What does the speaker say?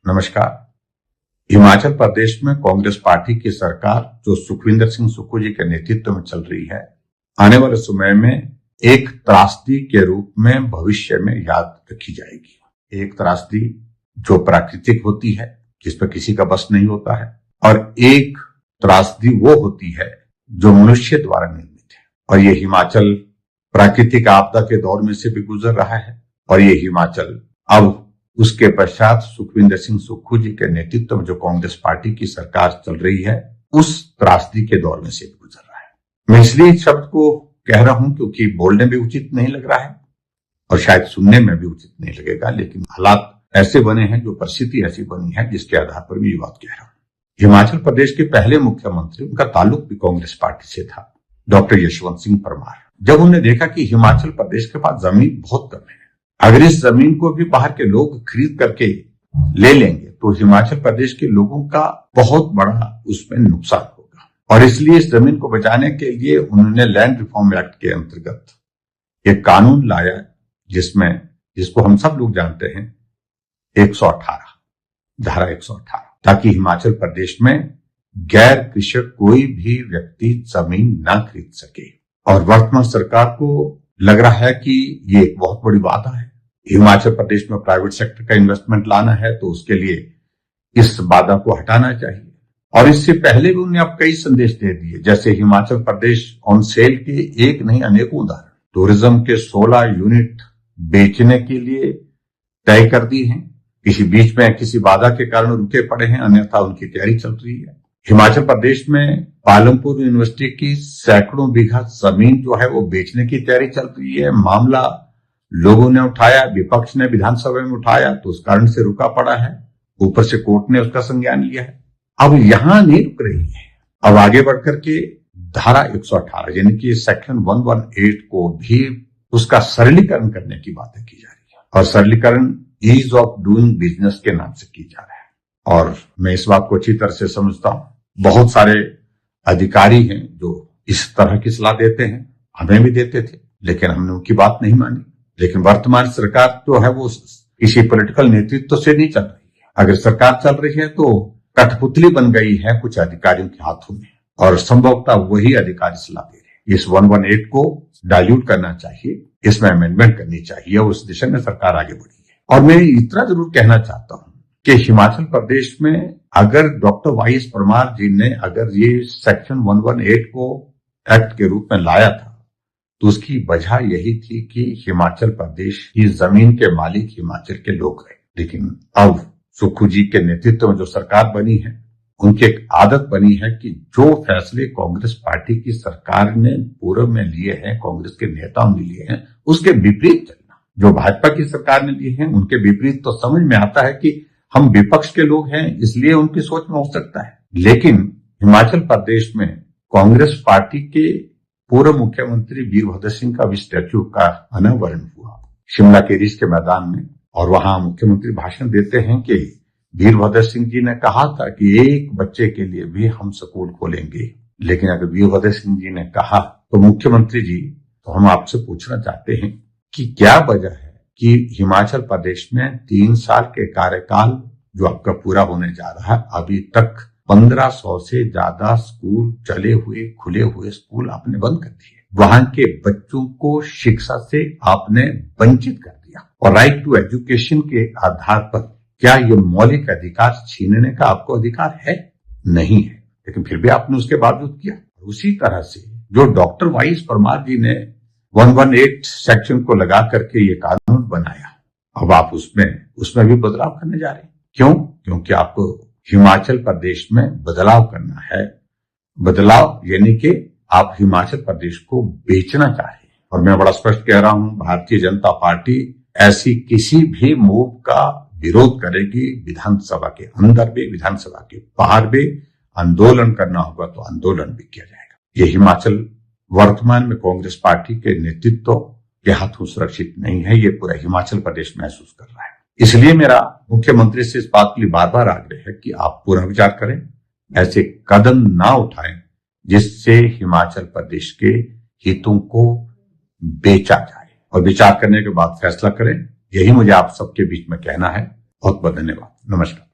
नमस्कार। हिमाचल प्रदेश में कांग्रेस पार्टी की सरकार जो सुखविंदर सिंह सुक्खू जी के नेतृत्व में चल रही है, आने वाले समय में एक त्रासदी के रूप में भविष्य में याद रखी जाएगी। एक त्रासदी जो प्राकृतिक होती है, जिस पर किसी का बस नहीं होता है, और एक त्रासदी वो होती है जो मनुष्य द्वारा निर्मित है। और ये हिमाचल प्राकृतिक आपदा के दौर में से भी गुजर रहा है, और ये हिमाचल अब उसके पश्चात सुखविंदर सिंह सुक्खू जी के नेतृत्व में जो कांग्रेस पार्टी की सरकार चल रही है, उस त्रासदी के दौर में से गुजर रहा है। मैं इसलिए इस शब्द को कह रहा हूं क्योंकि बोलने में उचित नहीं लग रहा है और शायद सुनने में भी उचित नहीं लगेगा, लेकिन हालात ऐसे बने हैं, जो परिस्थिति ऐसी बनी है, जिसके आधार पर मैं ये बात कह रहा हूं। हिमाचल प्रदेश के पहले मुख्यमंत्री, उनका ताल्लुक भी कांग्रेस पार्टी से था, डॉक्टर यशवंत सिंह परमार। जब उन्होंने देखा कि हिमाचल प्रदेश के पास जमीन बहुत कम है, अगर इस जमीन को भी बाहर के लोग खरीद करके ले लेंगे तो हिमाचल प्रदेश के लोगों का बहुत बड़ा उसमें नुकसान होगा, और इसलिए इस जमीन को बचाने के लिए उन्होंने लैंड रिफॉर्म एक्ट के अंतर्गत एक कानून लाया, जिसको हम सब लोग जानते हैं 118, धारा 118, ताकि हिमाचल प्रदेश में गैर कृषक कोई भी व्यक्ति जमीन ना खरीद सके। और वर्तमान सरकार को लग रहा है कि ये एक बहुत बड़ी बात है। हिमाचल प्रदेश में प्राइवेट सेक्टर का इन्वेस्टमेंट लाना है तो उसके लिए इस बाधा को हटाना चाहिए। और इससे पहले भी उन्होंने अब कई संदेश दे दिए, जैसे हिमाचल प्रदेश ऑन सेल के एक नहीं अनेकों उदाहरण टूरिज्म के 16 यूनिट बेचने के लिए तय कर दी हैं। किसी बीच में किसी बाधा के कारण रुके पड़े हैं, अन्यथा उनकी तैयारी चल रही है। हिमाचल प्रदेश में पालमपुर यूनिवर्सिटी की सैकड़ों बीघा जमीन जो है वो बेचने की तैयारी चल रही है। मामला लोगों ने उठाया, विपक्ष ने विधानसभा में उठाया, तो उस कारण से रुका पड़ा है। ऊपर से कोर्ट ने उसका संज्ञान लिया है। अब यहां नहीं रुक रही है, अब आगे बढ़कर के धारा 118 यानी कि सेक्शन 118 को भी उसका सरलीकरण करने की बातें की जा रही है, और सरलीकरण ईज ऑफ डूइंग बिजनेस के नाम से की जा रहा है। और मैं इस बात को अच्छी तरह से समझता हूं। बहुत सारे अधिकारी हैं जो इस तरह की सलाह देते हैं, हमें भी देते थे, लेकिन हमने उनकी बात नहीं मानी। लेकिन वर्तमान सरकार जो है वो किसी पॉलिटिकल नेतृत्व से नहीं चल रही है। अगर सरकार चल रही है तो कठपुतली बन गई है कुछ अधिकारियों के हाथों में, और संभवतः वही अधिकारी सलाह दे रहे हैं। इस 118 को डाइल्यूट करना चाहिए, इसमें अमेंडमेंट करनी चाहिए, और उस दिशा में सरकार आगे बढ़ी है। और मैं इतना जरूर कहना चाहता हूं कि हिमाचल प्रदेश में अगर डॉक्टर वाईएस परमार जी ने अगर ये सेक्शन 118 को एक्ट के रूप में लाया था, तो उसकी वजह यही थी कि हिमाचल प्रदेश की जमीन के मालिक हिमाचल के लोग हैं। लेकिन अब सुक्खू जी के नेतृत्व में जो सरकार बनी है, उनकी एक आदत बनी है कि जो फैसले कांग्रेस पार्टी की सरकार ने पूर्व में लिए हैं, कांग्रेस के नेताओं ने लिए हैं, उसके विपरीत चलना। जो भाजपा की सरकार ने लिए हैं उनके विपरीत तो समझ में आता है कि हम विपक्ष के लोग हैं, इसलिए उनकी सोच में हो सकता है। लेकिन हिमाचल प्रदेश में कांग्रेस पार्टी के पूर्व मुख्यमंत्री वीरभद्र सिंह का भी स्टैच्यू का अनावरण हुआ शिमला के रिज के मैदान में, और वहां मुख्यमंत्री भाषण देते हैं कि वीरभद्र सिंह जी ने कहा था कि एक बच्चे के लिए भी हम स्कूल खोलेंगे। लेकिन अगर वीरभद्र सिंह जी ने कहा तो मुख्यमंत्री जी, तो हम आपसे पूछना चाहते हैं कि क्या वजह है कि हिमाचल प्रदेश में 3 साल के कार्यकाल जो आपका पूरा होने जा रहा है, अभी तक 1500 से ज्यादा स्कूल चले हुए, खुले हुए स्कूल आपने बंद कर दिए। वहां के बच्चों को शिक्षा से आपने वंचित कर दिया, और राइट टू एजुकेशन के आधार पर क्या ये मौलिक अधिकार छीनने का आपको अधिकार है? नहीं है, लेकिन फिर भी आपने उसके बावजूद किया। उसी तरह से जो डॉक्टर वाईएस परमार जी ने 118 सेक्शन को लगा करके ये कानून बनाया, अब आप उसमें भी बदलाव करने जा रहे हैं। क्यों? क्योंकि आपको हिमाचल प्रदेश में बदलाव करना है। बदलाव यानी कि आप हिमाचल प्रदेश को बेचना चाह रहे हैं। और मैं बड़ा स्पष्ट कह रहा हूं, भारतीय जनता पार्टी ऐसी किसी भी मूव का विरोध करेगी। विधानसभा के अंदर भी, विधानसभा के बाहर भी आंदोलन करना होगा तो आंदोलन भी किया जाएगा। ये हिमाचल वर्तमान में कांग्रेस पार्टी के नेतृत्व के हाथों सुरक्षित नहीं है, ये पूरा हिमाचल प्रदेश महसूस कर रहा है। इसलिए मेरा मुख्यमंत्री से इस बात के लिए बार बार आग्रह है कि आप पूरा विचार करें, ऐसे कदम ना उठाएं जिससे हिमाचल प्रदेश के हितों को बेचा जाए, और विचार करने के बाद फैसला करें। यही मुझे आप सबके बीच में कहना है। बहुत बहुत धन्यवाद। नमस्कार।